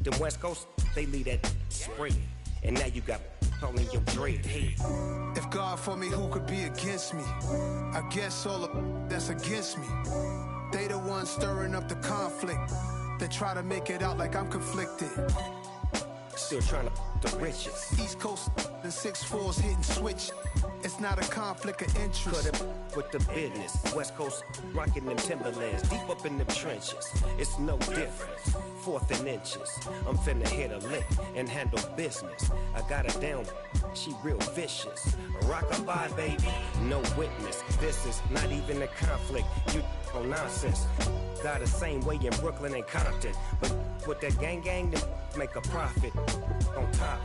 Them West Coast, they leave that spread. And now you got all in your dread head. If God for me, who could be against me? I guess all of that's against me. They the ones stirring up the conflict. They try to make it out like I'm conflicted. Still trying to the riches. East Coast and 6'4's hitting switch. It's not a conflict of interest. Cut it with the business. West Coast rocking them Timberlands, deep up in the trenches. It's no difference. 4th and inches. I'm finna hit a lick and handle business. I got her down, she real vicious. Rockabye, baby, no witness. This is not even a conflict. You on nonsense. Got the same way in Brooklyn and Compton, but with that gang, they make a profit. On top,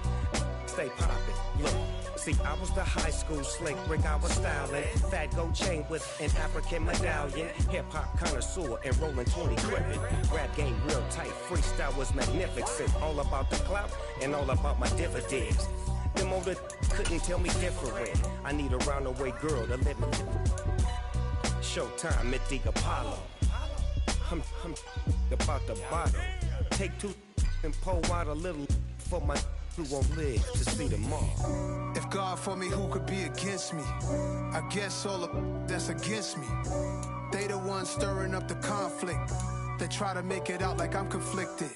stay poppin'. Look, see, I was the high school slick Rick, I was styling. Fat gold chain with an African medallion. Hip-hop connoisseur and rolling 20 gripping. Rap game real tight, freestyle was magnificent. All about the clout and all about my dividends. Them older couldn't tell me different. I need a round-the-way girl to let me. Showtime at the Apollo. I'm about the bottle. Take 2 and pour out a little for my who won't live to see tomorrow. If God for me, who could be against me? I guess all of that's against me. They the ones stirring up the conflict. They try to make it out like I'm conflicted.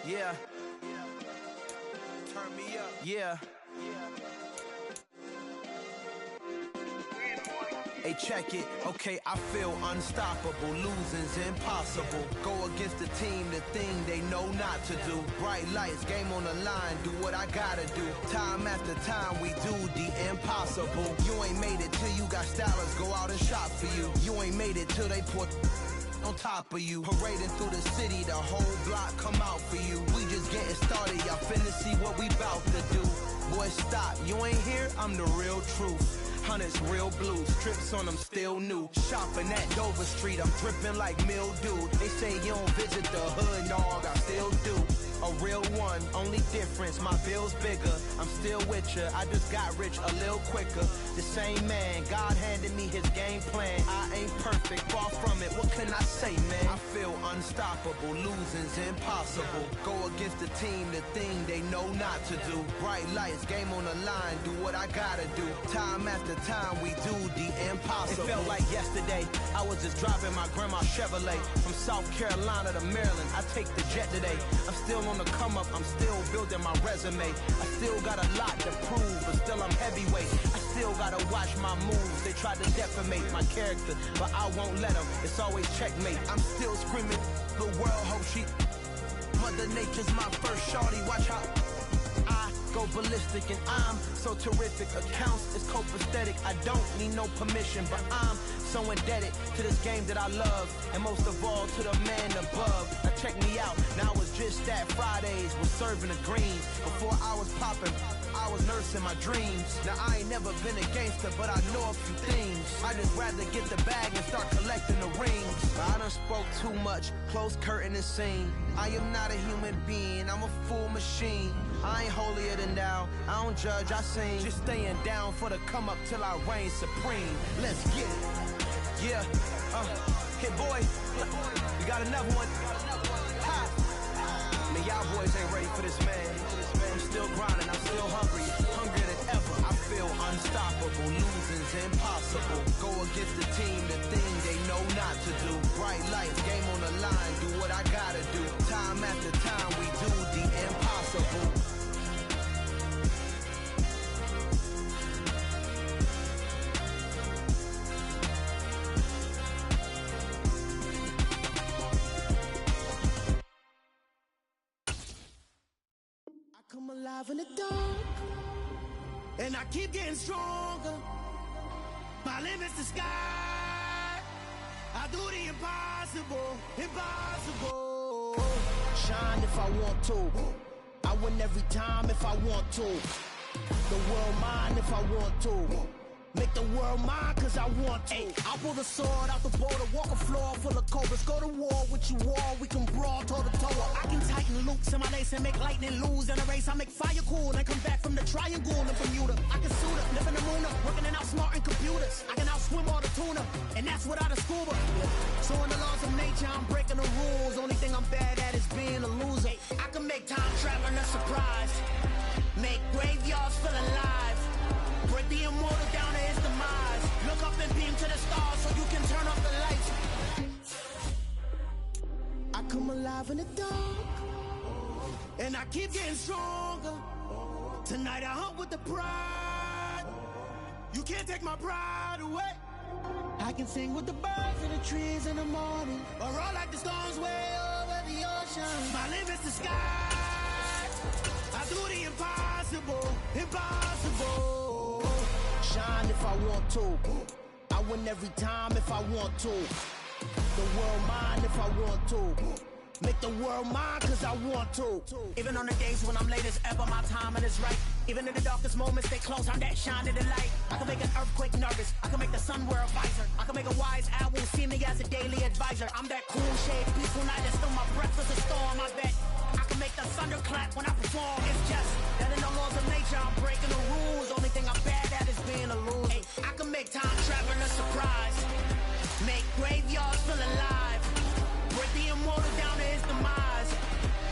Yeah. Turn me up. Yeah. Hey, check it. Okay, I feel unstoppable. Losing's impossible. Go against the team, the thing they know not to do. Bright lights, game on the line, do what I gotta do. Time after time, we do the impossible. You ain't made it till you got stylists go out and shop for you. You ain't made it till they put on top of you. Parading through the city, the whole block come out for you. We just getting started, y'all finna see what we bout to do. Boy, stop, you ain't here, I'm the real truth. Hunters, real blues, strips on them still new. Shopping at Dover Street, I'm dripping like mildew. They say you don't visit the hood, dog, I still do. A real one, only difference, my bill's bigger. I'm still with ya, I just got rich a little quicker. The same man, God handed me his game plan. I ain't perfect, far from it, what can I say, man? I feel unstoppable, losing's impossible. Go against the team, the thing they know not to do. Bright lights, game on the line, do what I gotta do. Time after time, we do the impossible. It felt like yesterday, I was just driving my grandma's Chevrolet. From South Carolina to Maryland, I take the jet today. I'm still on the come up, I'm still building my resume. I still got a lot to prove, but still I'm heavyweight. I still gotta watch my moves. They try to defamate my character, but I won't let them. It's always checkmate. I'm still screaming, the world hope she. Mother Nature's my first shorty, watch how I go ballistic and I'm so terrific. Accounts is copacetic, I don't need no permission, but I'm so indebted to this game that I love, and most of all to the man above. Now check me out, now it's just that Fridays was serving the greens. Before I was popping, I was nursing my dreams. Now I ain't never been a gangster, but I know a few things. I just rather get the bag and start collecting the rings. I done spoke too much, close curtain and scene. I am not a human being, I'm a full machine. I ain't holier than thou, I don't judge, I sing. Just staying down for the come up till I reign supreme. Let's get it. Yeah, hit boy, we got another one. Ha! Man, y'all boys ain't ready for this, man. I'm still grinding, I'm still hungry, hungrier than ever. I feel unstoppable, losing's impossible. Go against the team, the thing they know not to do. Bright lights, game on the line, do what I gotta do. Time after time, we do the impossible. Come alive in the dark, and I keep getting stronger. My limit's the sky. I do the impossible, impossible. Shine if I want to. I win every time if I want to. The world mine if I want to. Make the world mine cause I want to. I pull the sword out the border, walk a floor full of cobras. Go to war with you all, we can brawl toe to toe. I can tighten loops in my lace and make lightning lose in a race. I make fire cool and come back from the triangle in Bermuda. I can suit up, live in the moon up, working and outsmarting computers. I can outswim all the tuna, and that's without a scuba. So in the laws of nature, I'm breaking I'm bad at is being a loser. I can make time traveling a surprise. Make graveyards feel alive. Break the immortal down to his demise. Look up and beam to the stars so you can turn off the lights. I come alive in the dark, and I keep getting stronger. Tonight I hunt with the pride. You can't take my pride away. I can sing with the birds and the trees in the morning, or roll like the storms way over the ocean. My limit's the sky. I do the impossible, impossible. Shine if I want to. I win every time if I want to. The world mine if I want to. Make the world mine cause I want to. Even on the days when I'm late as ever, my timing is right. Even in the darkest moments, stay close, I'm that shine in the light. I can make an earthquake nervous, I can make the sun wear a visor. I can make a wise owl see me as a daily advisor. I'm that cool shade, peaceful night, and still my breath is a storm. I bet I can make the thunder clap when I perform. It's just that in the laws of nature, I'm breaking the rules. Only thing I'm bad at is being a loser. Hey, I can make time traveling a surprise. Make graveyards feel alive. Break the immortal down to his demise.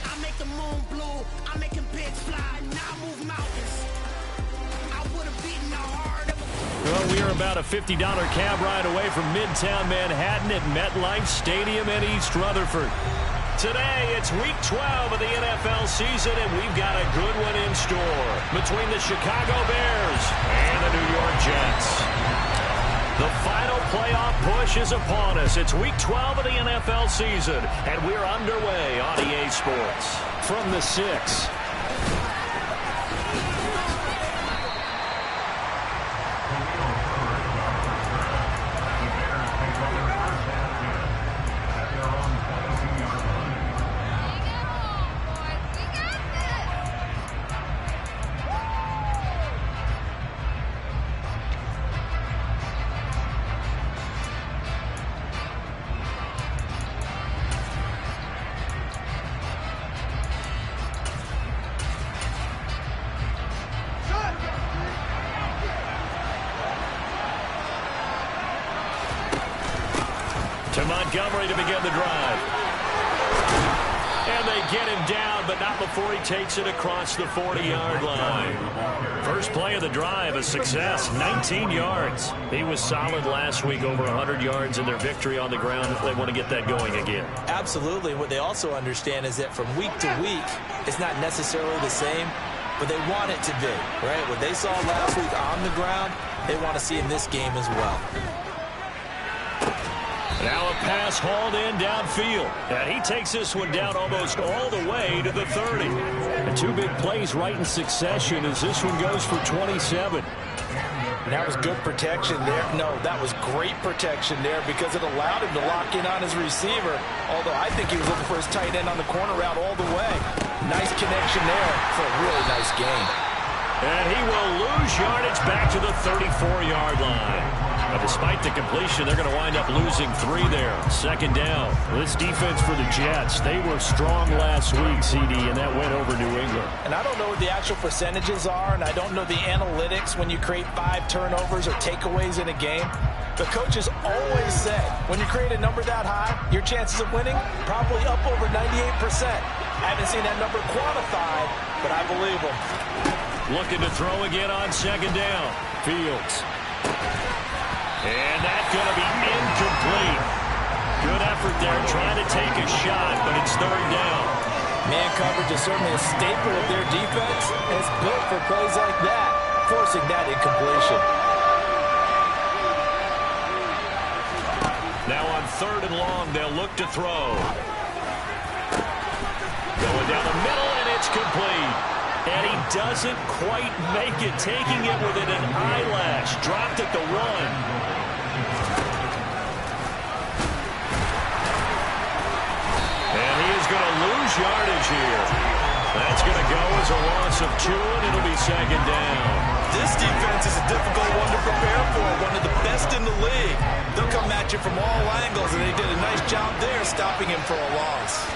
I make the moon blue, I make him pigs fly. Now I move mountains. I would have beaten the heart of a... Well, we are about a $50 cab ride away from Midtown Manhattan at MetLife Stadium in East Rutherford. Today, it's week 12 of the NFL season, and we've got a good one in store between the Chicago Bears and the New York Jets. The final playoff push is upon us. It's week 12 of the NFL season, and we're underway on EA Sports. From the 6. To Montgomery to begin the drive. And they get him down, but not before he takes it across the 40-yard line. First play of the drive, a success, 19 yards. He was solid last week, over 100 yards in their victory on the ground. They want to get that going again. Absolutely. What they also understand is that from week to week, it's not necessarily the same, but they want it to be, right? What they saw last week on the ground, they want to see in this game as well. Now a pass hauled in downfield. And he takes this one down almost all the way to the 30. And two big plays right in succession as this one goes for 27. That was good protection there. No, that was great protection there because it allowed him to lock in on his receiver. Although I think he was looking for his tight end on the corner route all the way. Nice connection there for a really nice gain. And he will lose yardage back to the 34-yard line. But despite the completion, they're going to wind up losing 3 there. Second down. This defense for the Jets, they were strong last week, CD, and that went over New England. And I don't know what the actual percentages are, and I don't know the analytics when you create 5 turnovers or takeaways in a game. The coaches always say, when you create a number that high, your chances of winning probably up over 98%. I haven't seen that number quantified, but I believe them. Looking to throw again on second down. Fields. And that's going to be incomplete. Good effort there trying to take a shot, but it's third down. Man coverage is certainly a staple of their defense. It's built for plays like that, forcing that incompletion. Now on third and long, they'll look to throw. Going down the middle, and it's complete. And he doesn't quite make it, taking it within an eyelash. Dropped at the 1. And he is going to lose yardage here. That's going to go as a loss of 2, and it'll be second down. This defense is a difficult one to prepare for, one of the best in the league. They'll come at you from all angles, and they did a nice job there stopping him for a loss.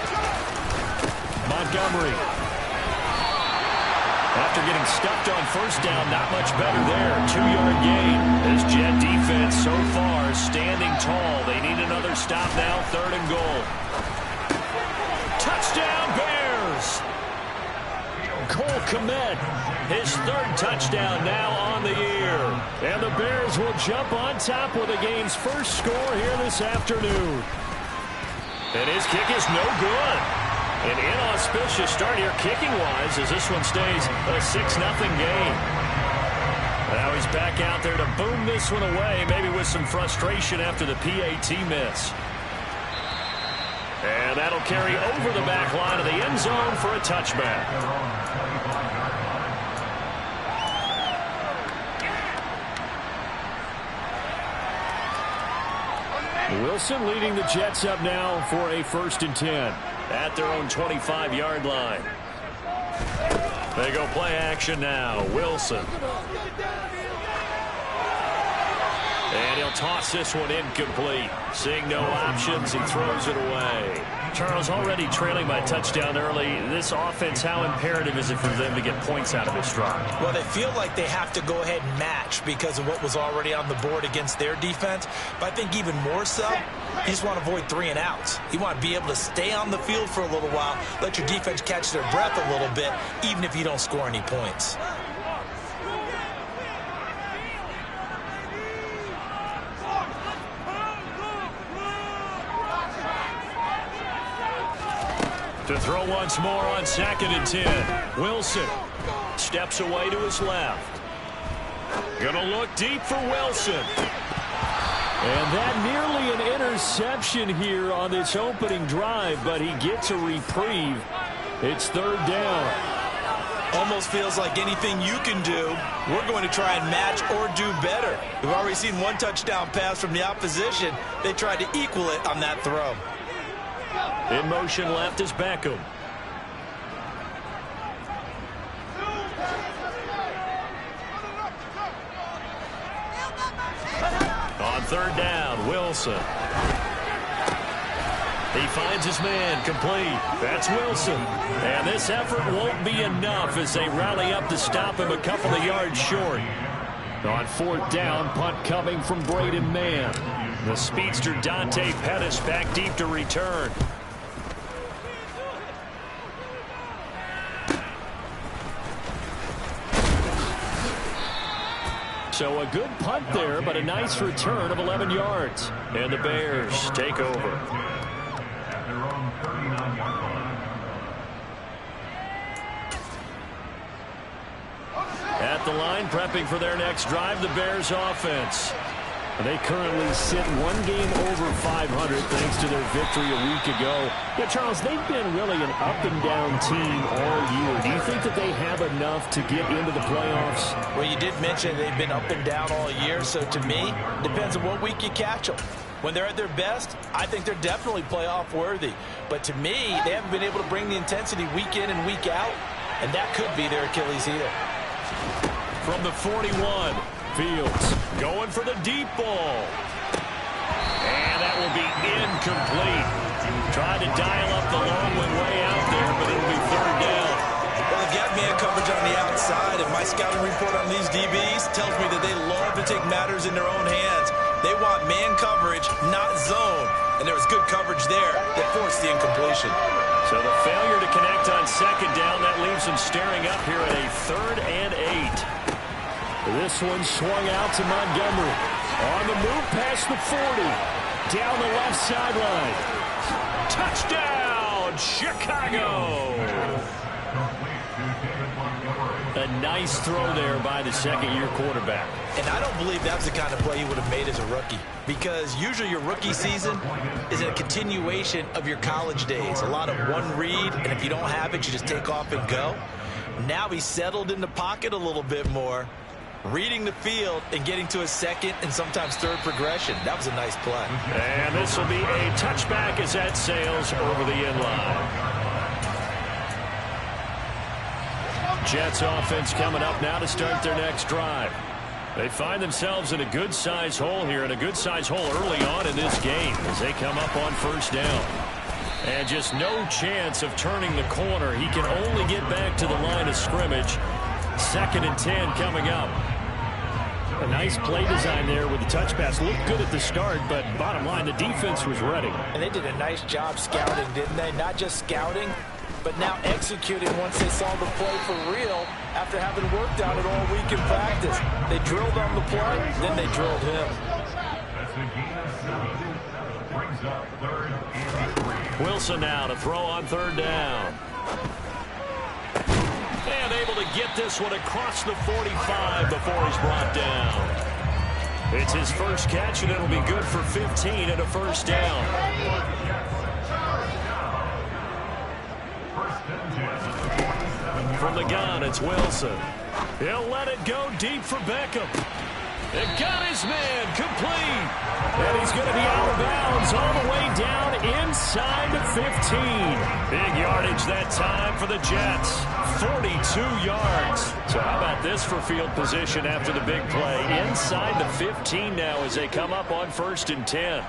Montgomery. After getting stuffed on first down, not much better there. 2-yard gain. This Jet defense so far standing tall. They need another stop now, third and goal. Kmet, his third touchdown now on the year. And the Bears will jump on top with the game's first score here this afternoon. And his kick is no good. An inauspicious start here kicking-wise as this one stays a 6-0 game. Now he's back out there to boom this one away, maybe with some frustration after the PAT miss. And that'll carry over the back line of the end zone for a touchback. Wilson leading the Jets up now for a 1st and 10 at their own 25-yard line. They go play action now. Wilson. And he'll toss this one incomplete. Seeing no options, he throws it away. Charles, already trailing by touchdown early. This offense, how imperative is it for them to get points out of this drive? Well, they feel like they have to go ahead and match because of what was already on the board against their defense. But I think even more so, you just want to avoid 3 and outs. You want to be able to stay on the field for a little while, let your defense catch their breath a little bit, even if you don't score any points. To throw once more on 2nd and 10. Wilson steps away to his left. Gonna look deep for Wilson. And that nearly an interception here on this opening drive, but he gets a reprieve. It's 3rd down. Almost feels like anything you can do, we're going to try and match or do better. We've already seen 1 touchdown pass from the opposition. They tried to equal it on that throw. In motion left is Beckham. On 3rd down, Wilson. He finds his man, complete. That's Wilson. And this effort won't be enough as they rally up to stop him a couple of yards short. On 4th down, punt coming from Braden Mann. The speedster Dante Pettis back deep to return. So a good punt there, but a nice return of 11 yards. And the Bears take over. At the line, prepping for their next drive, the Bears offense. They currently sit 1 game over 500 thanks to their victory a week ago. Yeah, Charles, they've been really an up-and-down team all year. Do you think that they have enough to get into the playoffs? Well, you did mention they've been up and down all year, so to me, depends on what week you catch them. When they're at their best, I think they're definitely playoff worthy. But to me, they haven't been able to bring the intensity week in and week out, and that could be their Achilles heel. From the 41, Fields going for the deep ball. And that will be incomplete. Tried to dial up the long one way out there, but it'll be 3rd down. Well, they've got man coverage on the outside, and my scouting report on these DBs tells me that they love to take matters in their own hands. They want man coverage, not zone. And there was good coverage there that forced the incompletion. So the failure to connect on 2nd down, that leaves them staring up here at a 3rd and 8. This one swung out to Montgomery. On the move past the 40. Down the left sideline. Touchdown, Chicago! A nice throw there by the 2nd-year quarterback. And I don't believe that's the kind of play he would have made as a rookie. Because usually your rookie season is a continuation of your college days. A lot of one read, and if you don't have it, you just take off and go. Now he's settled in the pocket a little bit more, reading the field and getting to a 2nd and sometimes 3rd progression. That was a nice play. And this will be a touchback as that sails over the end line. Jets offense coming up now to start their next drive. They find themselves in a good-sized hole here, and a good-sized hole early on in this game as they come up on 1st down. And just no chance of turning the corner. He can only get back to the line of scrimmage. 2nd and 10 coming up. A nice play design there with the touch pass. Looked good at the start, but bottom line, the defense was ready. And they did a nice job scouting, didn't they? Not just scouting, but now executing once they saw the play for real after having worked on it all week in practice. They drilled on the play, then they drilled him. Wilson now to throw on third down. And able to get this one across the 45 before he's brought down. It's his first catch, and it'll be good for 15 and a first down. From the gun, it's Wilson. He'll let it go deep for Beckham. It got his man complete. And he's going to be out of bounds all the way down inside the 15. Big yardage that time for the Jets. 42 yards. So how about this for field position after the big play? Inside the 15 now as they come up on 1st and 10.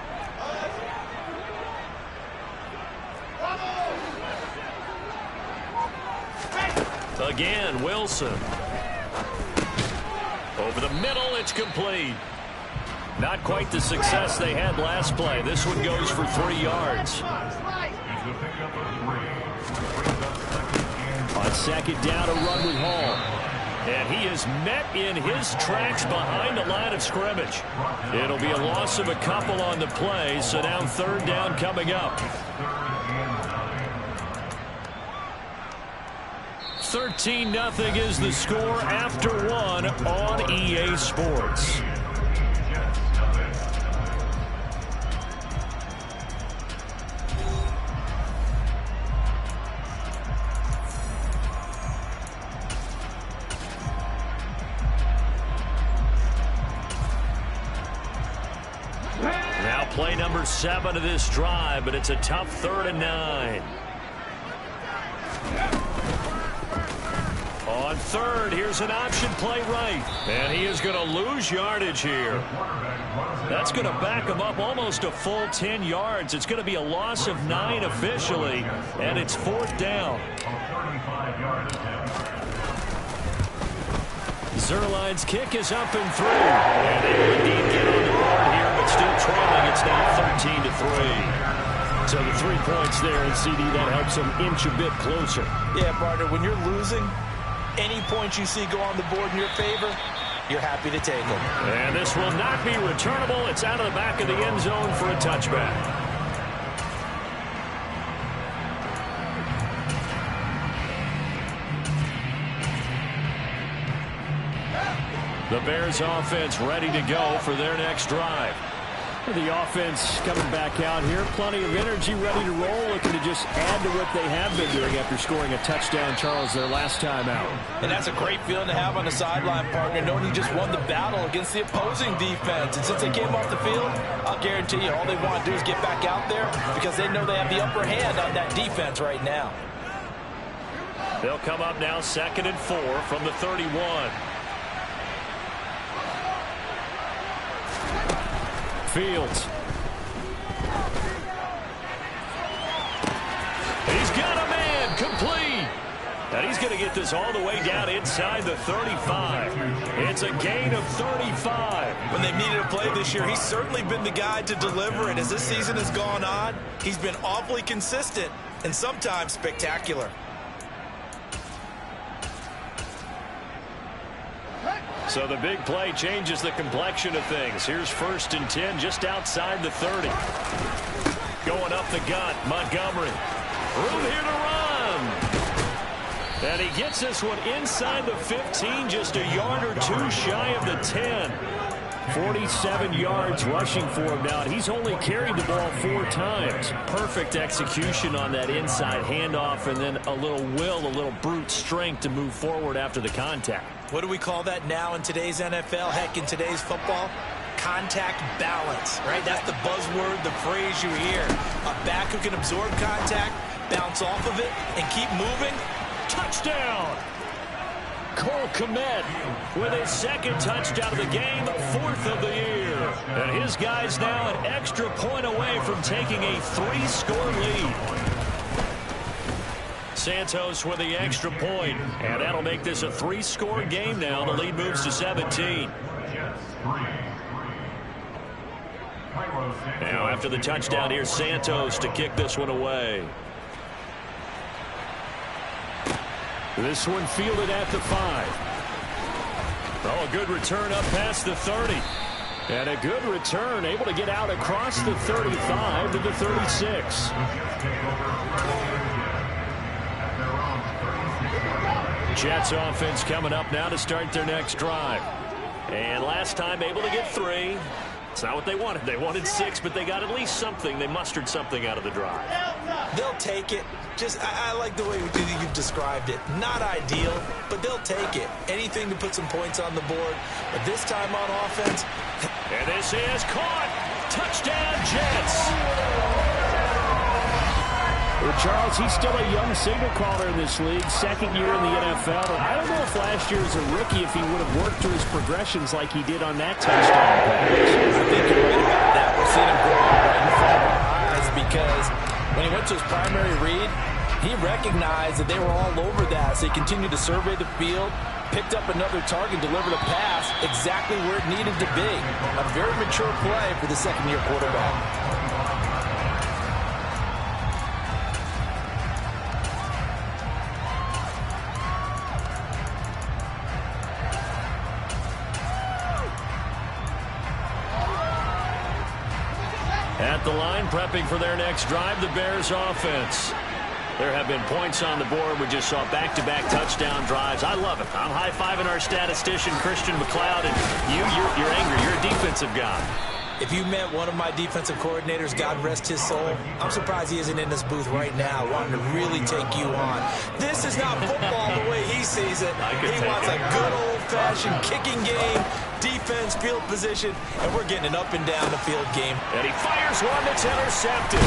Again, Wilson. Over the middle, it's complete. Not quite the success they had last play. This one goes for 3 yards. On second down, a run with Hall. And he is met in his tracks behind the line of scrimmage. It'll be a loss of a couple on the play, so now 3rd down coming up. 13-0 is the score after 1 on EA Sports. Now play number 7 of this drive, but it's a tough 3rd and 9. On 3rd, here's an option play right. And he is going to lose yardage here. That's going to back him up almost a full 10 yards. It's going to be a loss of 9 officially, and it's 4th down. Zuerlein's kick is up and through. And they will indeed get on the board here, but still trailing. It's now 13-3. So the 3 points there, and CD, that helps them inch a bit closer. Yeah, partner, when you're losing, any points you see go on the board in your favor, you're happy to take them. And this will not be returnable. It's out of the back of the end zone for a touchback. The Bears offense ready to go for their next drive. The offense coming back out here. Plenty of energy, ready to roll, looking to just add to what they have been doing after scoring a touchdown, Charles, their last time out. And that's a great feeling to have on the sideline, partner, knowing you just won the battle against the opposing defense. And since they came off the field, I'll guarantee you all they want to do is get back out there because they know they have the upper hand on that defense right now. They'll come up now 2nd and 4 from the 31. Fields. He's got a man complete. And he's going to get this all the way down inside the 35. It's a gain of 35. When they've needed a play this year, he's certainly been the guy to deliver it. As this season has gone on, he's been awfully consistent and sometimes spectacular. So the big play changes the complexion of things. Here's 1st and 10 just outside the 30. Going up the gut, Montgomery. Room here to run. And he gets this one inside the 15, just a yard or 2 shy of the 10. 47 yards rushing for him now. He's only carried the ball 4 times. Perfect execution on that inside handoff, and then a little will, a little brute strength to move forward after the contact. What do we call that now in today's NFL? Heck, in today's football? Contact balance, right? That's the buzzword, the phrase you hear. A back who can absorb contact, bounce off of it, and keep moving. Touchdown! Cole Kmet with his 2nd touchdown of the game, 4th of the year. And his guys now an extra point away from taking a 3-score lead. Santos with the extra point, and that'll make this a 3-score game now. The lead moves to 17. Now after the touchdown, here's Santos to kick this one away. This one fielded at the 5. Oh, a good return up past the 30. And a good return, able to get out across the 35 to the 36. Jets offense coming up now to start their next drive. And last time able to get 3. It's not what they wanted. They wanted 6, but they got at least something. They mustered something out of the drive. They'll take it. I like the way you've described it. Not ideal, but they'll take it. Anything to put some points on the board. But this time on offense. And this is caught. Touchdown, Jets. Well, Charles, he's still a young signal caller in this league, second year in the NFL. And I don't know if last year as a rookie, if he would have worked through his progressions like he did on that touchdown pass. I think you're right about that. We're seeing him grow right in front of our eyes because when he went to his primary read, he recognized that they were all over that. So he continued to survey the field, picked up another target, delivered a pass exactly where it needed to be. A very mature play for the second-year quarterback. At the line, prepping for their next drive, the Bears offense. There have been points on the board. We just saw back-to-back touchdown drives. I love it. I'm high-fiving our statistician, Christian McLeod, and you're angry. You're a defensive guy. If you met one of my defensive coordinators, God rest his soul, I'm surprised he isn't in this booth right now wanting to really take you on. This is not football the way he sees it. He wants a good old-fashioned kicking game, defense, field position, and we're getting an up-and-down the field game. And he fires one that's intercepted.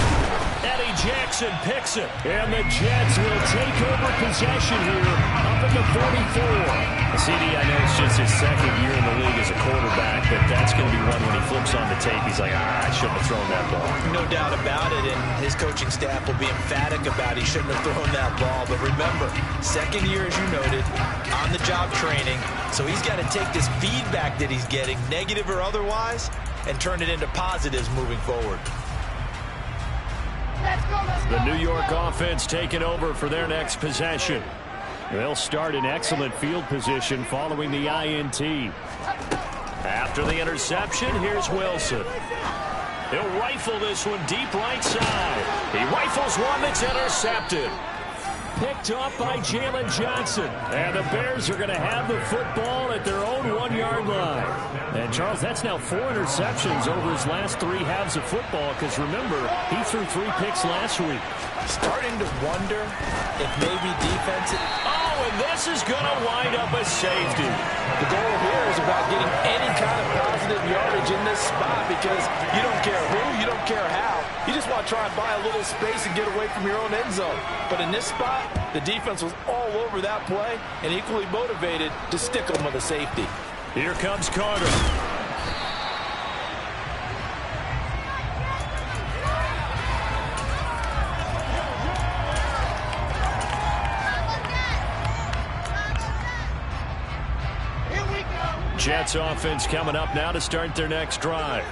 Eddie Jackson picks it. And the Jets will take over possession here up at the 44. CD, I know it's just his second year in the league as a quarterback, but that's going to be one when he flips on the tape. He's like, I shouldn't have thrown that ball. No doubt about it, and his coaching staff will be emphatic about he shouldn't have thrown that ball. But remember, second year, as you noted, on-the-job training, so he's got to take this feedback that he's getting, negative or otherwise, and turn it into positives moving forward. The New York offense taking over for their next possession. They'll start in excellent field position following the INT. After the interception, here's Wilson. He'll rifle this one deep right side. He rifles one that's intercepted. Picked off by Jalen Johnson. And the Bears are going to have the football at their own 1-yard line. And, Charles, that's now 4 interceptions over his last 3 halves of football because, remember, he threw 3 picks last week. Starting to wonder if maybe defense... Oh, and this is going to wind up a safety. The goal here is about getting any kind of positive yardage in this spot because you don't care who, you don't care how. You just want to try and buy a little space and get away from your own end zone. But in this spot, the defense was all over that play and equally motivated to stick them with a safety. Here comes Carter. Jets offense coming up now to start their next drive.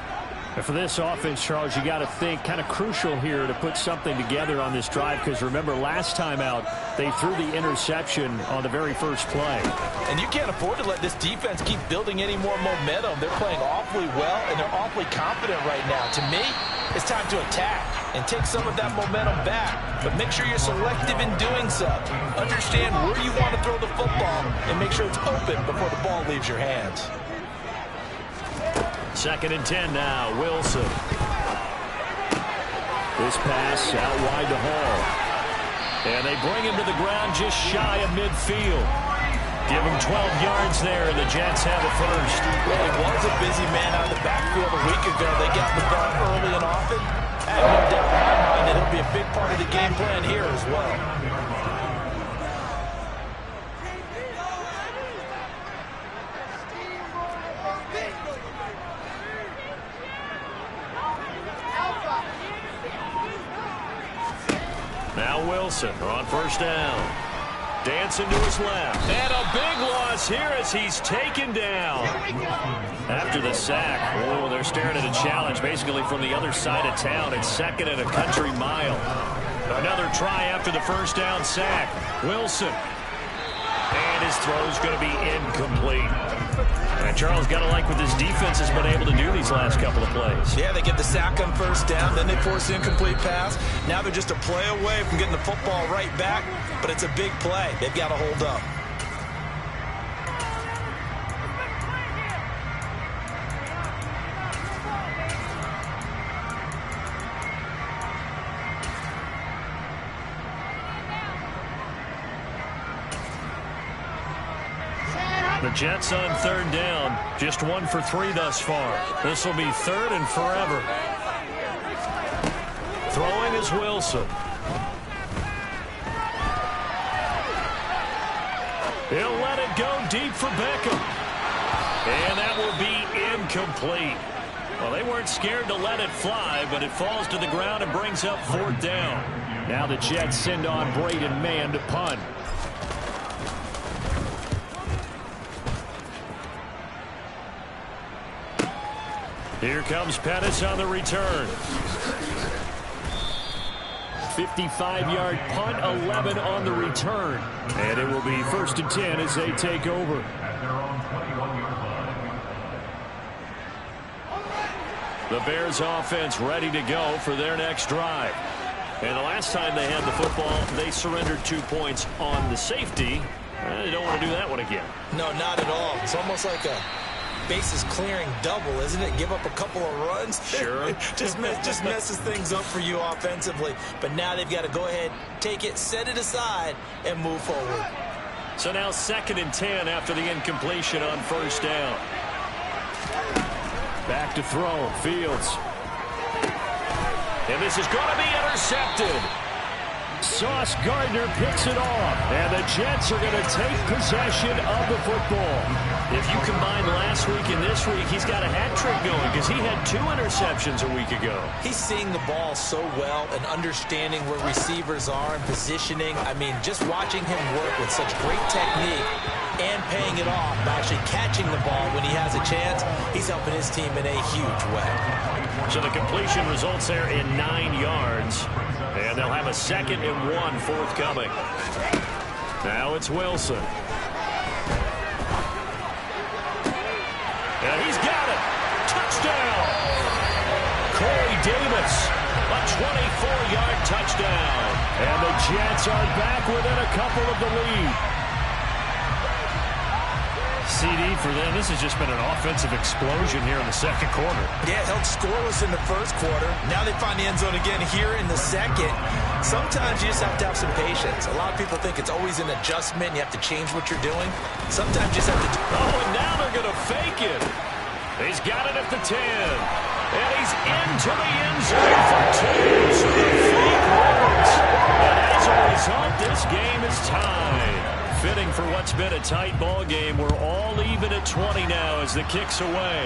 And for this offense, Charles, you got to think kind of crucial here to put something together on this drive because remember last time out they threw the interception on the very first play. And you can't afford to let this defense keep building any more momentum. They're playing awfully well and they're awfully confident right now. To me, it's time to attack and take some of that momentum back. But make sure you're selective in doing so. Understand where you want to throw the football and make sure it's open before the ball leaves your hands. 2nd and 10 now, Wilson. This pass out wide to Hall. And they bring him to the ground just shy of midfield. Give him 12 yards there, and the Jets have a first. Well, it was a busy man out of the backfield a week ago. They got the ball early and often. I have no doubt in my mind that he'll be a big part of the game plan here as well. Now Wilson on first down. Dancing to his left. And a big loss here as he's taken down. After the sack, oh, they're staring at a challenge basically from the other side of town. It's 2nd and a country mile. Another try after the first down sack. Wilson. his throw is going to be incomplete. And Charles, got to like what this defense has been able to do these last couple of plays. Yeah, they get the sack on first down, then they force an incomplete pass. Now they're just a play away from getting the football right back, but it's a big play. They've got to hold up. The Jets on third down, just 1 for 3 thus far. This will be third and forever. Throwing is Wilson. He'll let it go deep for Beckham. And that will be incomplete. Well, they weren't scared to let it fly, but it falls to the ground and brings up fourth down. Now the Jets send on Braden Mann to punt. Here comes Pettis on the return. 55-yard punt, 11 on the return. And it will be 1st and 10 as they take over. The Bears offense ready to go for their next drive. And the last time they had the football, they surrendered 2 points on the safety. They don't want to do that one again. No, not at all. It's almost like a bases clearing double, isn't it? Give up a couple of runs. Sure. just messes things up for you offensively. But now they've got to go ahead, take it, set it aside, and move forward. So now 2nd and 10 after the incompletion on first down. Back to throw, Fields. And this is going to be intercepted. Sauce Gardner picks it off, and the Jets are going to take possession of the football. If you combine last week and this week, he's got a hat trick going because he had 2 interceptions a week ago. He's seeing the ball so well and understanding where receivers are and positioning. I mean, just watching him work with such great technique and paying it off by actually catching the ball when he has a chance, he's helping his team in a huge way. So the completion results there in 9 yards. And they'll have a 2nd and 1 forthcoming. Now it's Wilson. And he's got it. Touchdown. Corey Davis, a 24-yard touchdown. And the Jets are back within a couple of the lead. CD for them. This has just been an offensive explosion here in the second quarter. Yeah, held scoreless in the first quarter. Now they find the end zone again here in the second. Sometimes you just have to have some patience. A lot of people think it's always an adjustment. You have to change what you're doing. Sometimes you just have to... Oh, and now they're going to fake it. He's got it at the 10. And he's into the end zone for 2. So the fake works. And as a result, this game is tied. Fitting for what's been a tight ball game. We're all even at 20 now as the kick's away.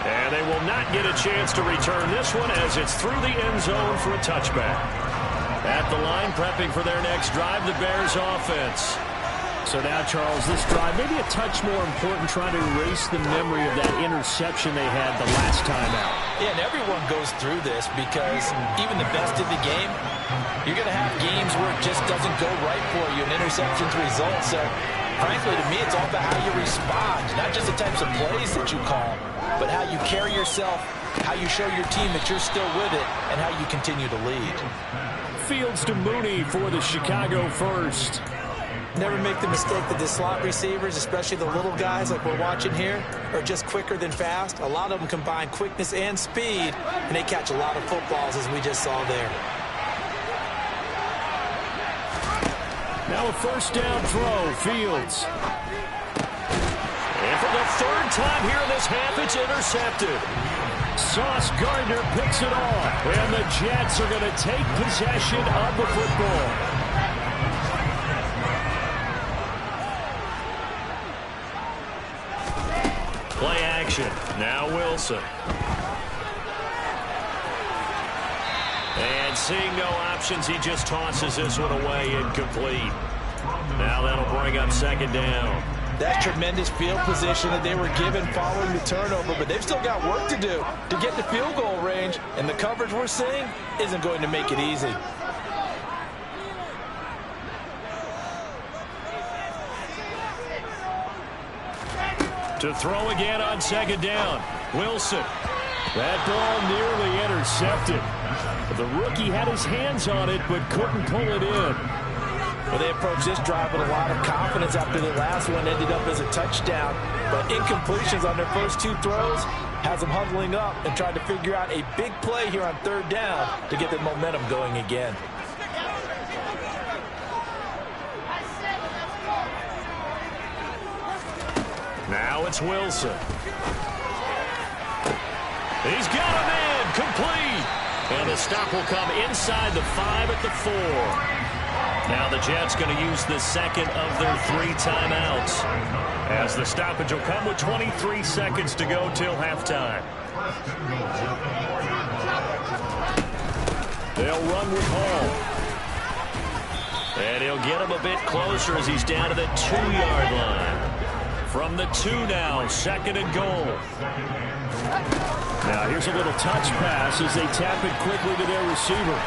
And they will not get a chance to return this one as it's through the end zone for a touchback. At the line, prepping for their next drive, the Bears offense. So now, Charles, this drive maybe a touch more important, trying to erase the memory of that interception they had the last time out. Yeah, and everyone goes through this because even the best in the game, you're going to have games where it just doesn't go right for you, and interceptions result. So, frankly, to me, it's all about how you respond, not just the types of plays that you call, but how you carry yourself, how you show your team that you're still with it, and how you continue to lead. Fields to Mooney for the Chicago first. Never make the mistake that the slot receivers, especially the little guys like we're watching here, are just quicker than fast. A lot of them combine quickness and speed, and they catch a lot of footballs, as we just saw there. Now a first down throw, Fields. And for the 3rd time here in this half, it's intercepted. Sauce Gardner picks it off, and the Jets are going to take possession of the football. Play action. Now Wilson. And seeing no options, he just tosses this one away, incomplete. Now that'll bring up 2nd down. That's tremendous field position that they were given following the turnover, but they've still got work to do to get to field goal range, and the coverage we're seeing isn't going to make it easy. To throw again on second down. Wilson. That ball nearly intercepted. The rookie had his hands on it but couldn't pull it in. Well, they approached this drive with a lot of confidence after the last one ended up as a touchdown. But incompletions on their first 2 throws has them huddling up and trying to figure out a big play here on third down to get the momentum going again. Now it's Wilson. He's got a man complete. And the stop will come inside the 5 at the 4. Now the Jets going to use the second of their 3 timeouts, as the stoppage will come with 23 seconds to go till halftime. They'll run with Hall. And he'll get him a bit closer as he's down to the 2-yard line. From the 2 now, 2nd and goal. Now here's a little touch pass as they tap it quickly to their receiver.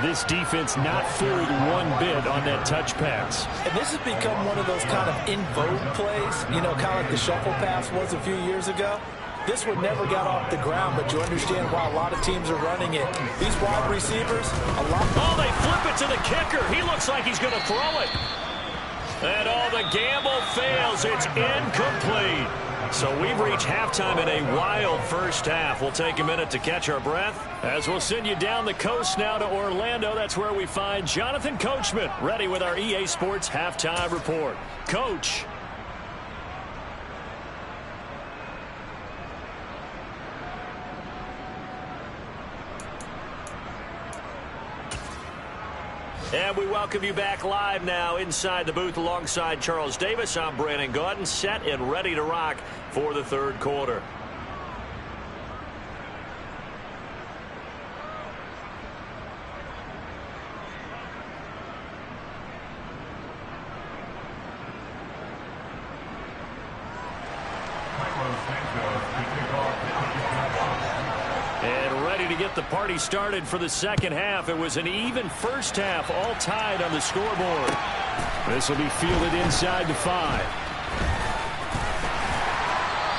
This defense not fooled one bit on that touch pass. And this has become one of those kind of in vogue plays, you know, kind of like the shuffle pass was a few years ago. This one never got off the ground, but you understand why a lot of teams are running it. These wide receivers, a lot. Oh, they flip it to the kicker. He looks like he's going to throw it. And the gamble fails. It's incomplete. So we've reached halftime in a wild first half. We'll take a minute to catch our breath as we'll send you down the coast now to Orlando. That's where we find Jonathan Coachman ready with our EA Sports Halftime Report. Coach. And we welcome you back live now inside the booth alongside Charles Davis. I'm Brandon Gaudin, set and ready to rock for the third quarter. To get the party started for the second half. It was an even first half, all tied on the scoreboard. This will be fielded inside the 5.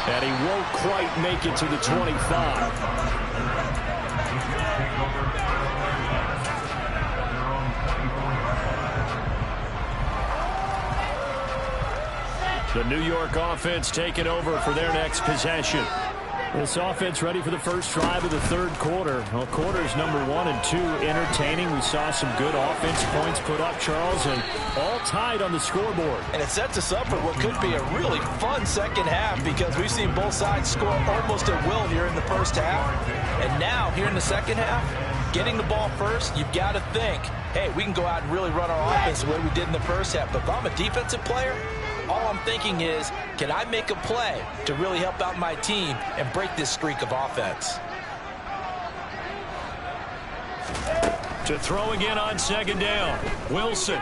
And he won't quite make it to the 25. The New York offense taking over for their next possession. This offense ready for the first drive of the third quarter. Well, quarters number 1 and 2 entertaining. We saw some good offense points put up, Charles, and all tied on the scoreboard. And it sets us up for what could be a really fun second half because we've seen both sides score almost at will here in the first half. And now, here in the second half, getting the ball first, you've got to think, hey, we can go out and really run our offense the way we did in the first half. But if I'm a defensive player, all I'm thinking is, can I make a play to really help out my team and break this streak of offense? To throw again on second down, Wilson.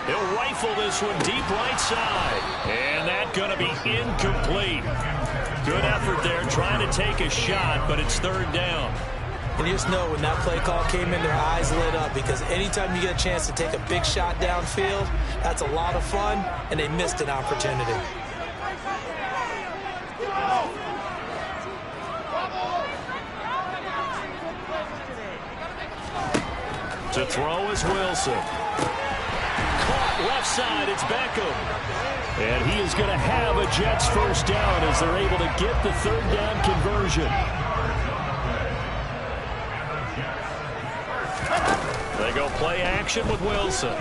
He'll rifle this one deep right side. And that's going to be incomplete. Good effort there trying to take a shot, but it's third down. And you just know when that play call came in, their eyes lit up because anytime you get a chance to take a big shot downfield, that's a lot of fun, and they missed an opportunity. To throw is Wilson. Caught left side, it's Beckham. And he is going to have a Jets first down as they're able to get the third down conversion. They go play action with Wilson.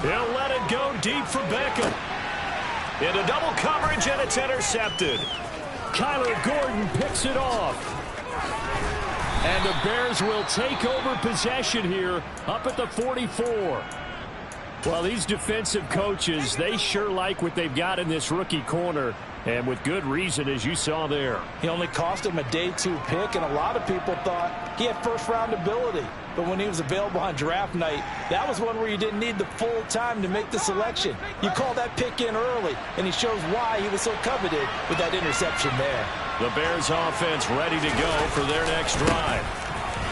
He'll let it go deep for Beckham. Into double coverage, and it's intercepted. Kyler Gordon picks it off. And the Bears will take over possession here up at the 44. Well, these defensive coaches, they sure like what they've got in this rookie corner. And with good reason, as you saw there. He only cost him a day 2 pick, and a lot of people thought he had first-round ability. But when he was available on draft night, that was one where you didn't need the full time to make the selection. You call that pick in early, and he shows why he was so coveted with that interception there. The Bears offense ready to go for their next drive.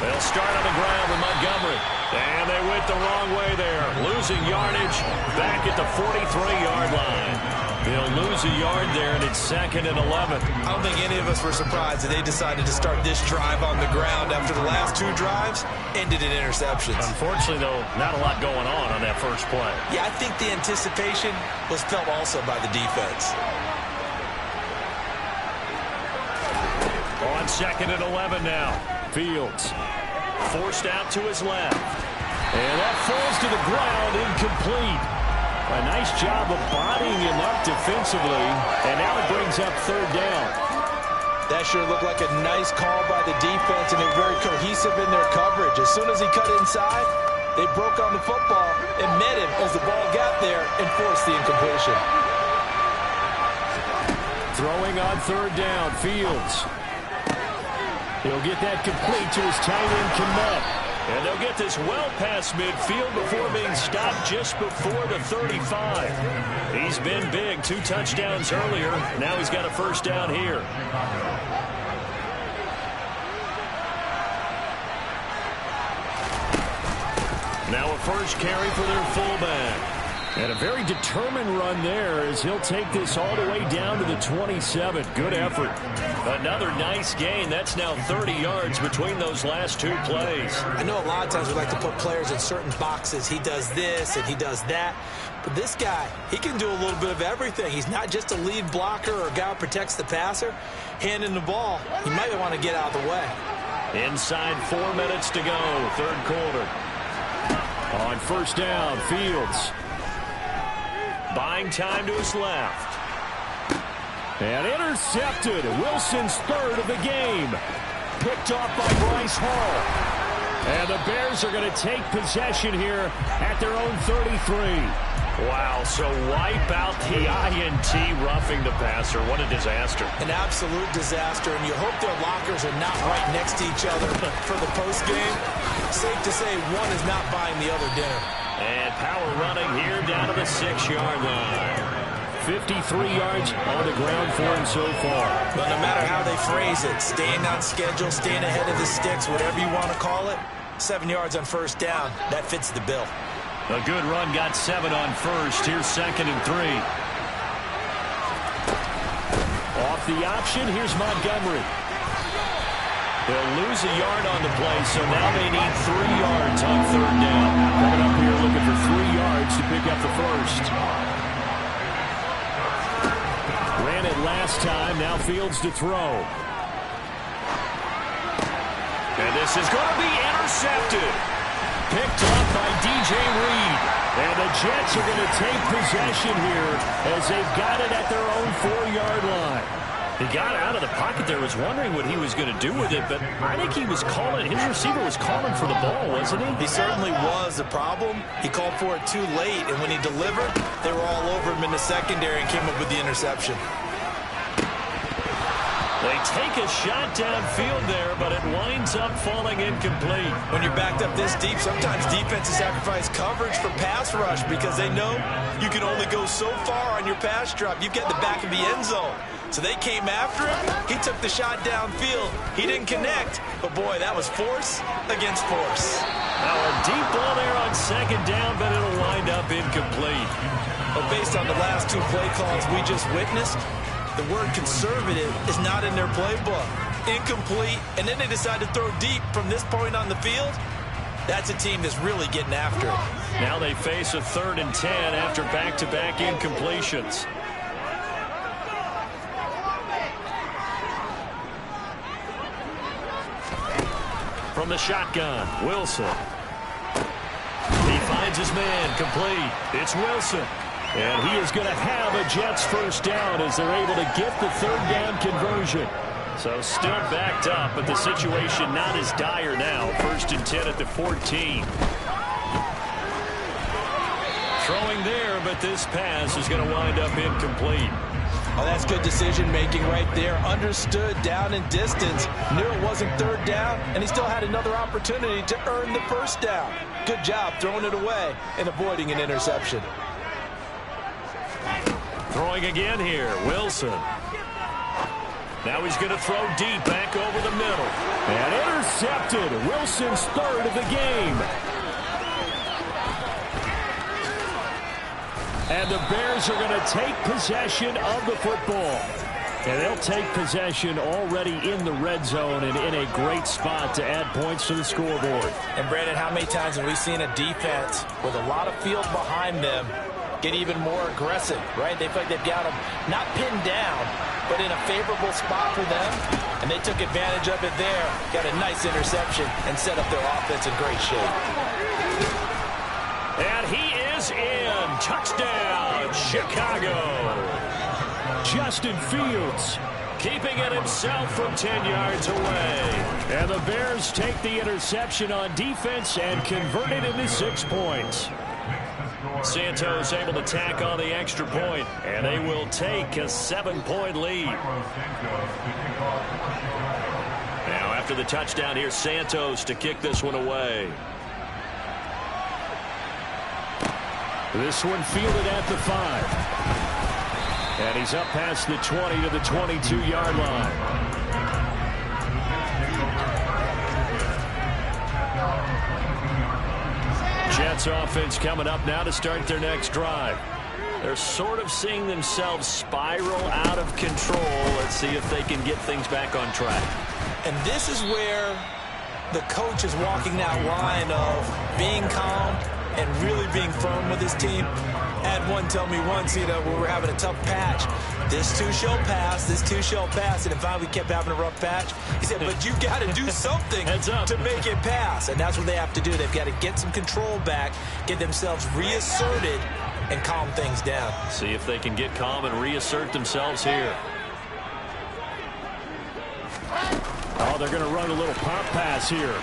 They'll start on the ground with Montgomery. And they went the wrong way there. Losing yardage back at the 43-yard line. They'll lose a yard there, and it's 2nd and 11. I don't think any of us were surprised that they decided to start this drive on the ground after the last 2 drives ended in interceptions. Unfortunately, though, not a lot going on that first play. Yeah, I think the anticipation was felt also by the defense. On 2nd and 11 now. Fields forced out to his left. And that falls to the ground, incomplete. A nice job of bodying him up defensively, and now it brings up 3rd down. That sure looked like a nice call by the defense, and they're very cohesive in their coverage. As soon as he cut inside, they broke on the football and met him as the ball got there and forced the incompletion. Throwing on 3rd down, Fields. He'll get that complete to his tight end, Kmet. And they'll get this well past midfield before being stopped just before the 35. He's been big, 2 touchdowns earlier. Now he's got a 1st down here. Now a 1st carry for their fullback. And a very determined run there as he'll take this all the way down to the 27. Good effort. Another nice gain. That's now 30 yards between those last 2 plays. I know a lot of times we like to put players in certain boxes. He does this and he does that. But this guy, he can do a little bit of everything. He's not just a lead blocker or a guy who protects the passer. Handing the ball, he might want to get out of the way. Inside 4 minutes to go, 3rd quarter. On 1st down, Fields. Buying time to his left. And intercepted. Wilson's 3rd of the game. Picked off by Bryce Hall. And the Bears are going to take possession here at their own 33. Wow, so wipe out the INT roughing the passer. What a disaster. An absolute disaster, and you hope their lockers are not right next to each other for the postgame. Safe to say one is not buying the other dinner. And power running here down to the 6-yard line. 53 yards on the ground for him so far. But no matter how they phrase it, staying on schedule, staying ahead of the sticks, whatever you want to call it, 7 yards on 1st down, that fits the bill. A good run got 7 on 1st. Here's 2nd and 3. Off the option, here's Montgomery. They'll lose a yard on the play, so now they need 3 yards on 3rd down. Coming up here looking for 3 yards to pick up the 1st. Ran it last time, now Fields to throw. And this is going to be intercepted. Picked up by DJ Reed. And the Jets are going to take possession here as they've got it at their own 4-yard line. He got out of the pocket there, was wondering what he was going to do with it, but I think he was calling, his receiver was calling for the ball, wasn't he? He certainly was. The problem, he called for it too late, and when he delivered, they were all over him in the secondary and came up with the interception. They take a shot downfield there, but it winds up falling incomplete. When you're backed up this deep, sometimes defenses sacrifice coverage for pass rush because they know you can only go so far on your pass drop. You've got the back of the end zone. So they came after him. He took the shot downfield. He didn't connect, but boy, that was force against force. Now a deep ball there on 2nd down, but it'll wind up incomplete. But based on the last 2 play calls we just witnessed, the word conservative is not in their playbook. Incomplete, and then they decide to throw deep from this point on the field. That's a team that's really getting after it. Now they face a 3rd and 10 after back-to-back incompletions. From the shotgun, Wilson. He finds his man, complete. It's Wilson. And he is going to have a Jets 1st down as they're able to get the 3rd down conversion. So still backed up, but the situation not as dire now. 1st and 10 at the 14. Throwing there, but this pass is going to wind up incomplete. Oh, that's good decision-making right there. Understood down and distance. Knew it wasn't 3rd down, and he still had another opportunity to earn the 1st down. Good job throwing it away and avoiding an interception. Throwing again here, Wilson. Now he's going to throw deep back over the middle. And intercepted. Wilson's 3rd of the game. And the Bears are going to take possession of the football. And they'll take possession already in the red zone and in a great spot to add points to the scoreboard. And, Brandon, how many times have we seen a defense with a lot of field behind them get even more aggressive, right? They feel like they've got them not pinned down, but in a favorable spot for them. And they took advantage of it there, got a nice interception, and set up their offense in great shape. And he is in. Touchdown, Chicago. Justin Fields keeping it himself from 10 yards away. And the Bears take the interception on defense and convert it into 6 points. Santos able to tack on the extra point, and they will take a 7-point lead. Now after the touchdown, here's Santos to kick this one away. This one fielded at the 5. And he's up past the 20 to the 22-yard line. Jets offense coming up now to start their next drive. They're sort of seeing themselves spiral out of control. Let's see if they can get things back on track. And this is where the coach is walking that line of being calm and really being firm with his team. I had one tell me once, when we were having a tough patch, this too shall pass, this too shall pass. And finally we kept having a rough patch. He said, but you got to do something to make it pass. And that's what they have to do. They've got to get some control back, get themselves reasserted, and calm things down. See if they can get calm and reassert themselves here. Oh, they're going to run a little pop pass here.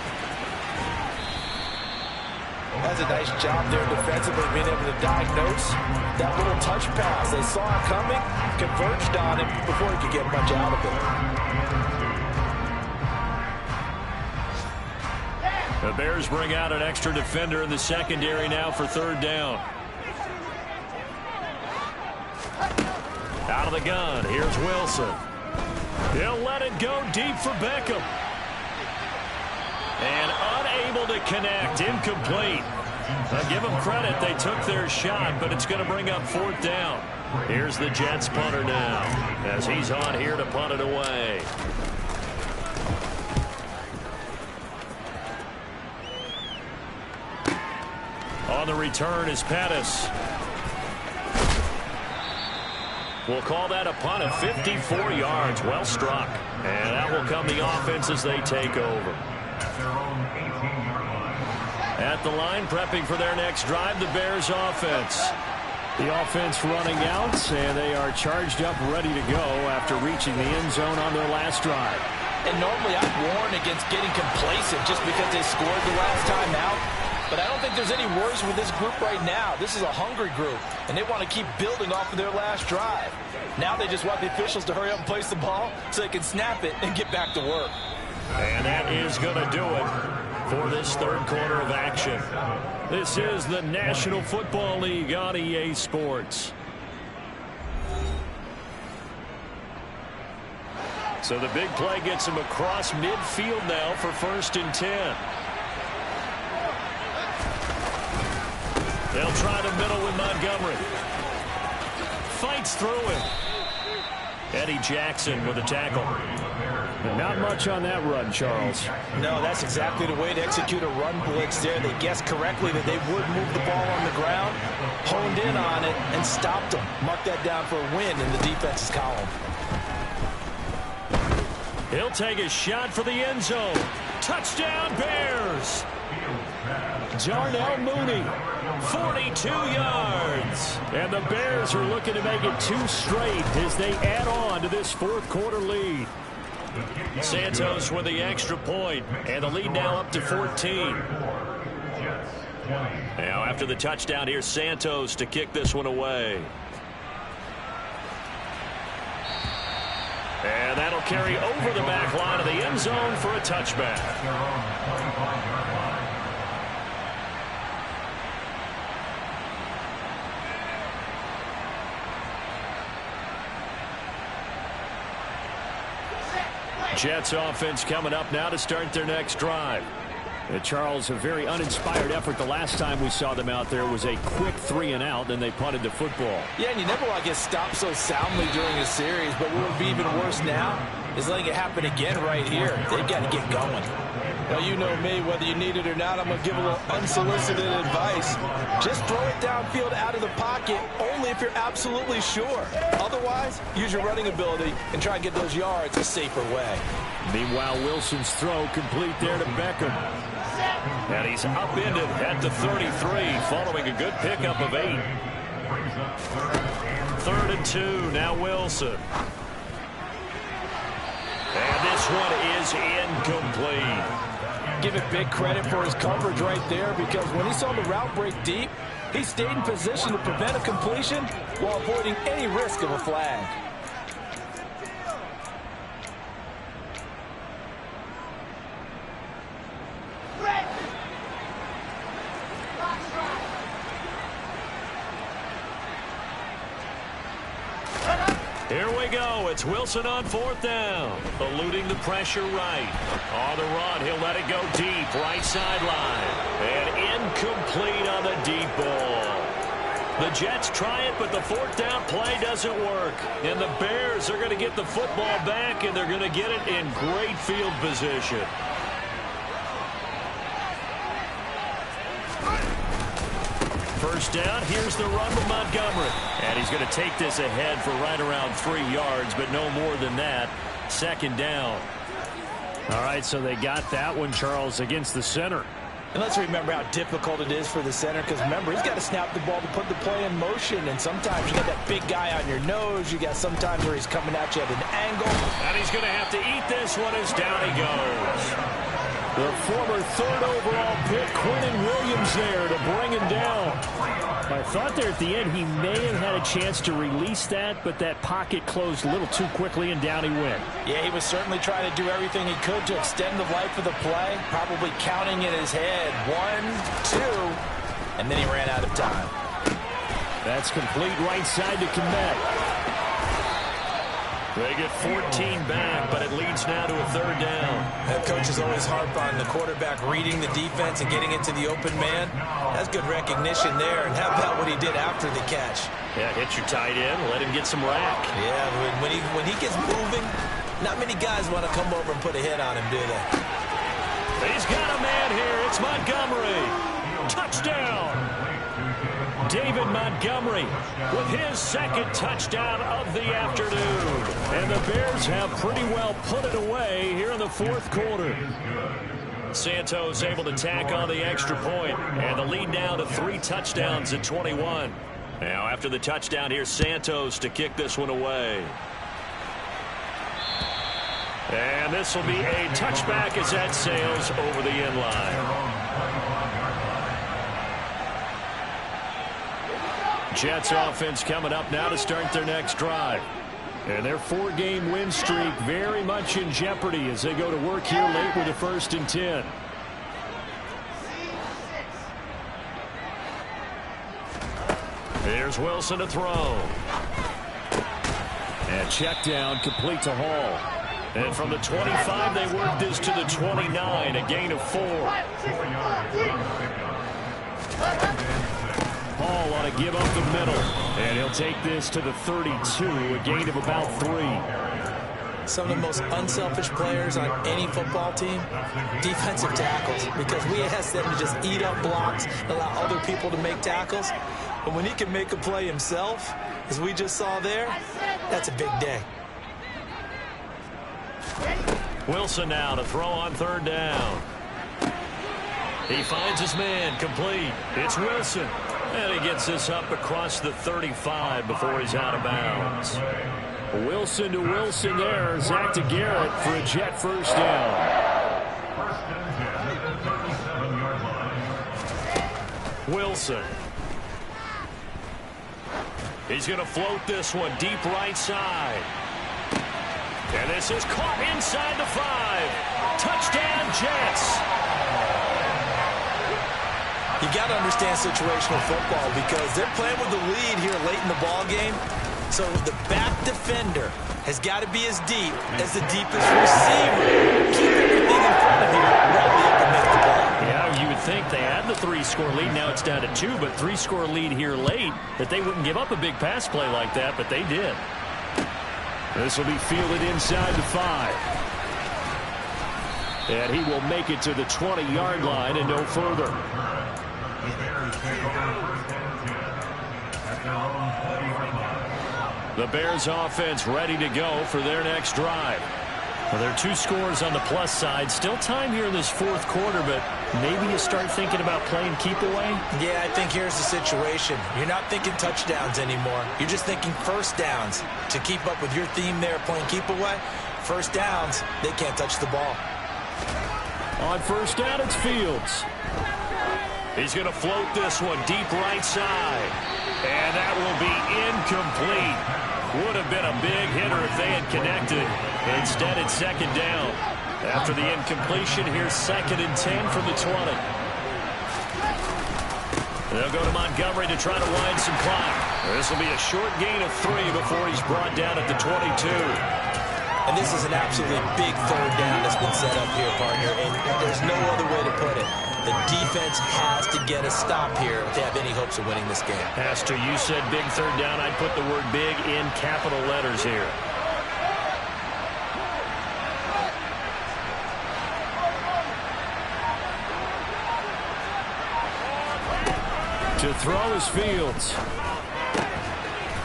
That's a nice job there defensively, being able to diagnose that little touch pass. They saw him coming, converged on him before he could get much out of it. The Bears bring out an extra defender in the secondary now for 3rd down. Out of the gun, here's Wilson. He'll let it go deep for Beckham. And unable to connect, incomplete. I'll give them credit, they took their shot, but it's going to bring up 4th down. Here's the Jets punter now, as he's on here to punt it away. On the return is Pettis. We'll call that a punt of 54 yards. Well struck. And that will come the offense as they take over. At the line, prepping for their next drive, the Bears offense. The offense running out, and they are charged up, ready to go after reaching the end zone on their last drive. And normally I'd warn against getting complacent just because they scored the last time out. But I don't think there's any worries with this group right now. This is a hungry group, and they want to keep building off of their last drive. Now they just want the officials to hurry up and place the ball so they can snap it and get back to work. And that is going to do it for this 3rd quarter of action. This is the National Football League on EA Sports. So the big play gets him across midfield now for 1st and 10. They'll try the middle with Montgomery. Fights through it. Eddie Jackson with a tackle. But not much on that run, Charles. No, that's exactly the way to execute a run blitz there. They guessed correctly that they would move the ball on the ground, honed in on it, and stopped them. Mark that down for a win in the defense's column. He'll take a shot for the end zone. Touchdown, Bears! Darnell Mooney, 42 yards. And the Bears are looking to make it 2 straight as they add on to this 4th quarter lead. Santos with the extra point, and the lead now up to 14. Now after the touchdown, here's Santos to kick this one away. And that'll carry over the back line of the end zone for a touchback. Jets offense coming up now to start their next drive. Charles, a very uninspired effort. The last time we saw them out there was a quick 3-and-out, then they punted the football. Yeah, and you never want to get stopped so soundly during a series, but what would be even worse now is letting it happen again right here. They've got to get going. Well, you know me, whether you need it or not, I'm going to give a little unsolicited advice. Just throw it downfield out of the pocket, only if you're absolutely sure. Otherwise, use your running ability and try and get those yards a safer way. Meanwhile, Wilson's throw complete there to Beckham. And he's upended at the 33, following a good pickup of 8. 3rd and 2, now Wilson. And this one is incomplete. Give it big credit for his coverage right there, because when he saw the route break deep, he stayed in position to prevent a completion while avoiding any risk of a flag. Here we go. It's Wilson on 4th down. Eluding the pressure right. On the run, he'll let it go deep. Right sideline. And incomplete on the deep ball. The Jets try it, but the 4th down play doesn't work. And the Bears are going to get the football back, and they're going to get it in great field position. First down, here's the run with Montgomery. And he's going to take this ahead for right around 3 yards, but no more than that. 2nd down. All right, so they got that one, Charles, against the center. And let's remember how difficult it is for the center, because remember, he's got to snap the ball to put the play in motion, and sometimes you got that big guy on your nose. You got sometimes where he's coming at you at an angle. And he's going to have to eat this one as down he goes. The former 3rd overall pick, Quinnen Williams, there to bring him down. I thought there at the end he may have had a chance to release that, but that pocket closed a little too quickly, and down he went. Yeah, he was certainly trying to do everything he could to extend the life of the play, probably counting in his head 1, 2, and then he ran out of time. That's complete right side to Kmet. They get 14 back, but it leads now to a 3rd down. That coach is always harp on the quarterback reading the defense and getting into the open man. That's good recognition there. And how about what he did after the catch? Yeah, hit your tight end, let him get some rack. Yeah, when he gets moving, not many guys want to come over and put a hit on him, do they? He's got a man here. It's Montgomery. Touchdown. David Montgomery with his 2nd touchdown of the afternoon. And the Bears have pretty well put it away here in the 4th quarter. Santos able to tack on the extra point, and the lead down to 3 touchdowns at 21. Now after the touchdown, here's Santos to kick this one away. And this will be a touchback as that sails over the end line. Jets offense coming up now to start their next drive. And their 4-game win streak very much in jeopardy as they go to work here late with a 1st and 10. Here's Wilson to throw. And check down complete to Hall. And from the 25, they work this to the 29, a gain of 4. Hall on a give up the middle. And he'll take this to the 32, a gain of about 3. Some of the most unselfish players on any football team, defensive tackles, because we ask them to just eat up blocks, allow other people to make tackles. But when he can make a play himself, as we just saw there, that's a big day. Wilson now to throw on 3rd down. He finds his man, complete. It's Wilson. And he gets this up across the 35 before he's out of bounds. Wilson to Wilson there. Zach to Garrett for a Jet 1st down. Wilson. He's going to float this one deep right side. And this is caught inside the 5. Touchdown, Jets. You got to understand situational football because they're playing with the lead here late in the ball game. So the back defender has got to be as deep as the deepest receiver. Keep everything in front of you ready up and make the play. 3-score lead. Now it's down to 2, but 3-score lead here late, that they wouldn't give up a big pass play like that, but they did. This will be fielded inside the 5. And he will make it to the 20-yard line and no further. The Bears offense ready to go for their next drive. Well, there are 2 scores on the plus side. Still time here in this fourth quarter, but maybe you start thinking about playing keep away? Yeah, I think here's the situation. You're not thinking touchdowns anymore. You're just thinking first downs. To keep up with your theme there, playing keep away, first downs, they can't touch the ball. On first down, it's Fields. He's going to float this one deep right side. And that will be incomplete. Would have been a big hitter if they had connected. Instead, it's second down. After the incompletion, here's 2nd and 10 from the 20. They'll go to Montgomery to try to wind some clock. This will be a short gain of 3 before he's brought down at the 22. And this is an absolutely big third down that's been set up here, partner, and there's no other way to put it. The defense has to get a stop here if they have any hopes of winning this game. Has to. You said big third down. I'd put the word big in capital letters here. To throw is Fields.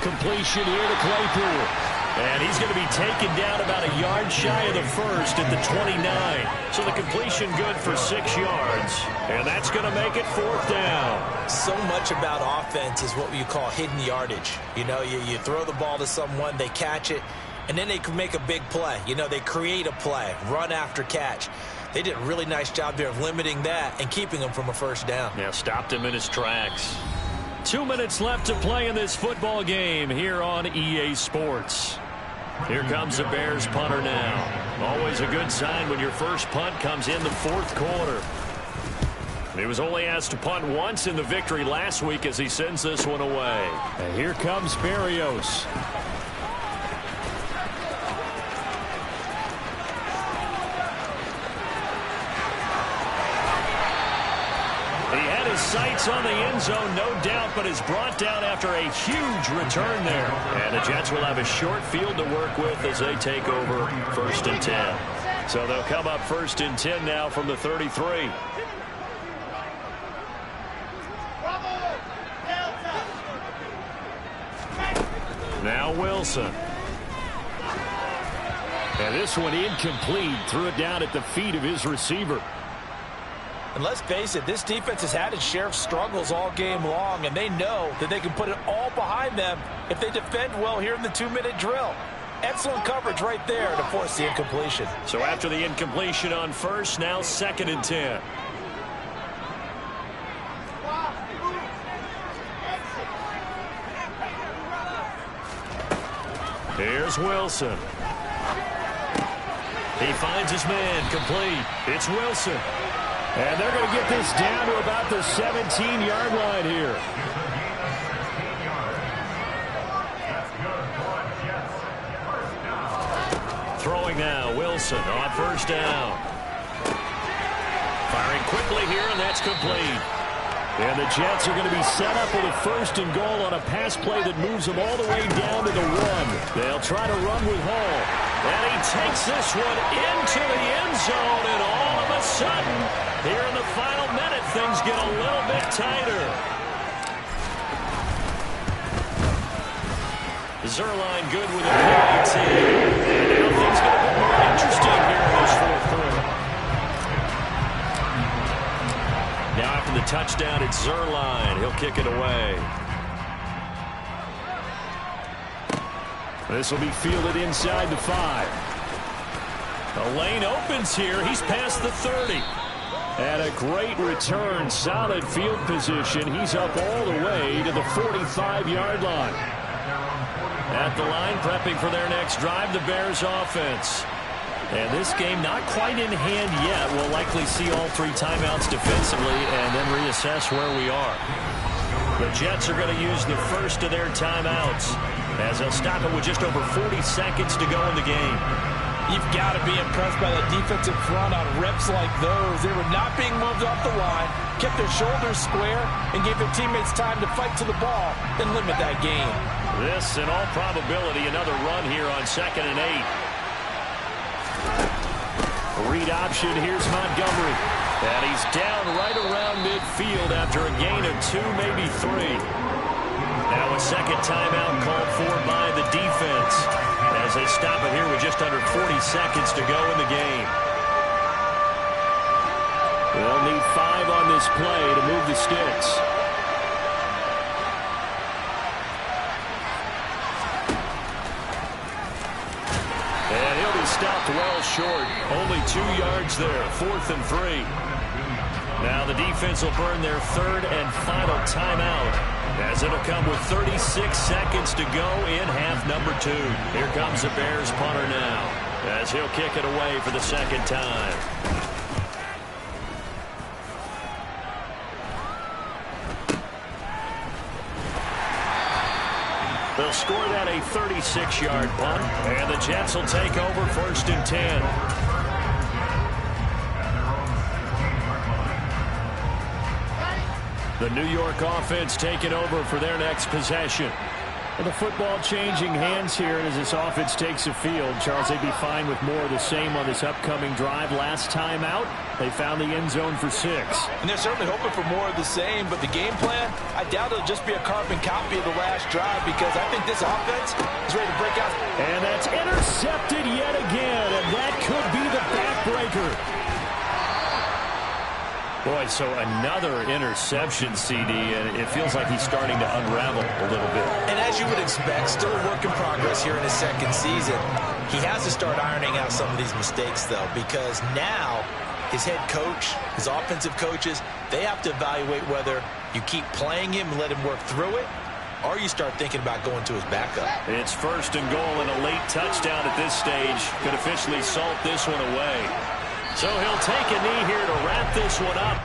Completion here to Claypool. And he's going to be taken down about a yard shy of the first at the 29. So the completion good for 6 yards. And that's going to make it 4th down. So much about offense is what you call hidden yardage. You know, you throw the ball to someone, they catch it, and then they can make a big play. You know, they create a play, run after catch. They did a really nice job there of limiting that and keeping him from a first down. Yeah, stopped him in his tracks. 2 minutes left to play in this football game here on EA Sports. Here comes the Bears punter now. Always a good sign when your first punt comes in the fourth quarter. He was only asked to punt once in the victory last week as he sends this one away. And here comes Berrios. Sights on the end zone, no doubt, but is brought down after a huge return there. And the Jets will have a short field to work with as they take over 1st and 10. So they'll come up 1st and 10 now from the 33. Now Wilson. And this one incomplete. Threw it down at the feet of his receiver. And let's face it, this defense has had its share of struggles all game long, and they know that they can put it all behind them if they defend well here in the 2-minute drill. Excellent coverage right there to force the incompletion. So after the incompletion on first, now 2nd and 10. Here's Wilson. He finds his man, complete. It's Wilson. And they're going to get this down to about the 17-yard line here. Throwing now, Wilson on first down. Firing quickly here, and that's complete. And the Jets are going to be set up with a 1st and goal on a pass play that moves them all the way down to the 1. They'll try to run with Hall. And he takes this one into the end zone, and all of a sudden, here in the final minute, things get a little bit tighter. Zuerlein good with a PAT. And now things get a bit more interesting here in this fourth quarter. Now after the touchdown, it's Zuerlein. He'll kick it away. This will be fielded inside the 5. The lane opens here. He's past the 30. And a great return. Solid field position. He's up all the way to the 45-yard line. At the line, prepping for their next drive, the Bears offense. And this game not quite in hand yet. We'll likely see all 3 timeouts defensively and then reassess where we are. The Jets are going to use the first of their timeouts as they'll stop it with just over 40 seconds to go in the game. You've got to be impressed by the defensive front on reps like those. They were not being moved off the line, kept their shoulders square, and gave their teammates time to fight to the ball and limit that gain. This, in all probability, another run here on 2nd and 8. Read option, here's Montgomery. And he's down right around midfield after a gain of 2, maybe 3. Now a second timeout called for by the defense as they stop it here with just under 40 seconds to go in the game. They'll need 5 on this play to move the sticks. And he'll be stopped well short. Only 2 yards there. 4th and 3. Now the defense will burn their 3rd and final timeout, as it'll come with 36 seconds to go in half number 2. Here comes the Bears punter now, as he'll kick it away for the 2nd time. They'll score that a 36-yard punt, and the Jets will take over 1st and 10. The New York offense taking over for their next possession. And the football changing hands here as this offense takes the field. Charles, they'd be fine with more of the same on this upcoming drive. Last time out, they found the end zone for 6. And they're certainly hoping for more of the same, but the game plan, I doubt it'll just be a carbon copy of the last drive, because I think this offense is ready to break out. And that's intercepted yet again, and that could be the backbreaker. Boy, so another interception, CD, and it feels like he's starting to unravel a little bit. And as you would expect, still a work in progress here in his 2nd season. He has to start ironing out some of these mistakes, though, because now his head coach, his offensive coaches, they have to evaluate whether you keep playing him and let him work through it, or you start thinking about going to his backup. It's 1st and goal, and a late touchdown at this stage could officially salt this one away. So he'll take a knee here to wrap this one up.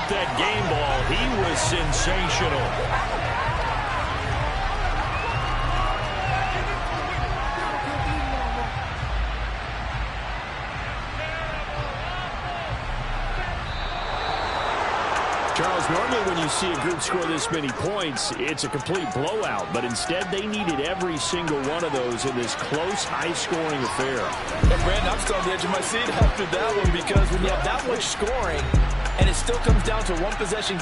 That game ball, he was sensational. Charles, normally when you see a group score this many points, it's a complete blowout, but instead they needed every single one of those in this close, high-scoring affair. And Brandon, I'm still on the edge of my seat after that one, because when you have that much scoring and it still comes down to one possession